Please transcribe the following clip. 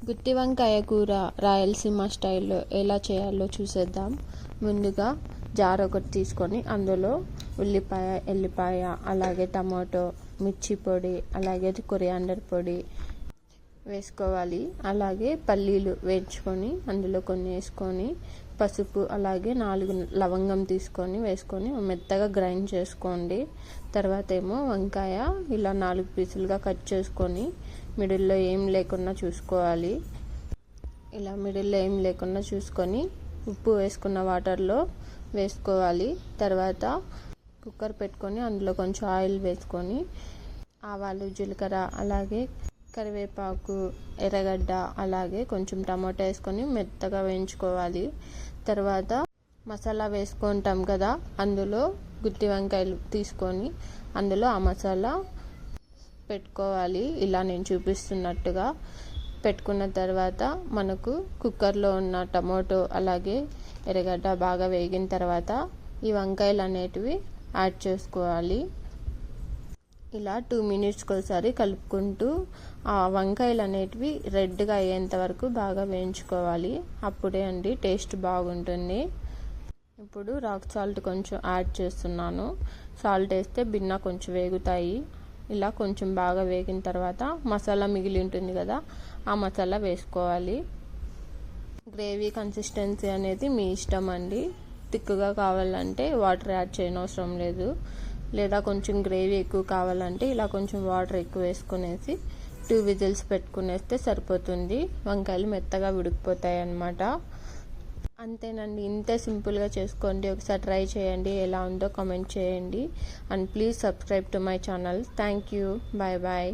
గుత్తి వంకాయ కూర రాయలసీమ స్టైల్లో ఎలా చేయాలో చూసేద్దాం. ముందుగా జార్ ఒకటి తీసుకొని అందులో ఉల్లిపాయ, ఎల్లిపాయ, అలాగే టమాటో, మిర్చి పొడి, అలాగే కొరియాండర్ పొడి వేసుకోవాలి. అలాగే పల్లీలు వేయించుకొని అందులో కొన్ని వేసుకొని, పసుపు, అలాగే 4 లవంగం తీసుకొని వేసుకొని మెత్తగా గ్రైండ్ చేసుకోండి. తర్వాత ఏమో వంకాయ ఇలా 4 పీసులుగా కట్ చేసుకొని మిడిల్లో ఏం లేకుండా చూసుకోవాలి. ఇలా మిడిల్లో ఏం లేకుండా చూసుకొని ఉప్పు వేసుకున్న వాటర్లో వేసుకోవాలి. తర్వాత కుక్కర్ పెట్టుకొని అందులో కొంచెం ఆయిల్ వేసుకొని ఆవాలు, జీలకర్ర, అలాగే కరివేపాకు, ఎర్రగడ్డ, అలాగే కొంచెం టమాటా వేసుకొని మెత్తగా వేయించుకోవాలి. తర్వాత మసాలా వేసుకుంటాం కదా, అందులో గుత్తి వంకాయలు తీసుకొని అందులో ఆ మసాలా పెట్టుకోవాలి. ఇలా నేను చూపిస్తున్నట్టుగా పెట్టుకున్న తర్వాత మనకు కుక్కర్లో ఉన్న టమాటో, అలాగే ఎర్రగడ్డ బాగా వేగిన తర్వాత ఈ వంకాయలు అనేటివి యాడ్ చేసుకోవాలి. ఇలా 2 మినిట్స్కి ఒకసారి కలుపుకుంటూ ఆ వంకాయలు అనేటివి రెడ్గా అయ్యేంత వరకు బాగా వేయించుకోవాలి. అప్పుడే అండి టేస్ట్ బాగుంటుంది. ఇప్పుడు రాక్ సాల్ట్ కొంచెం యాడ్ చేస్తున్నాను. సాల్ట్ వేస్తే బిన్న కొంచెం వేగుతాయి. ఇలా కొంచెం బాగా వేగిన తర్వాత మసాలా మిగిలి ఉంటుంది కదా, ఆ మసాలా వేసుకోవాలి. గ్రేవీ కన్సిస్టెన్సీ అనేది మీ ఇష్టం అండి. థిక్గా కావాలంటే వాటర్ యాడ్ చేయనవసరం లేదు, లేదా కొంచెం గ్రేవీ ఎక్కువ కావాలంటే ఇలా కొంచెం వాటర్ ఎక్కువ వేసుకునేసి 2 విజిల్స్ పెట్టుకునేస్తే సరిపోతుంది. వంకాయలు మెత్తగా ఉడికిపోతాయి అన్నమాట. అంతేనండి, ఇంతే సింపుల్గా చేసుకోండి. ఒకసారి ట్రై చేయండి, ఎలా ఉందో కామెంట్ చేయండి. And please subscribe to my channel. Thank you. Bye bye.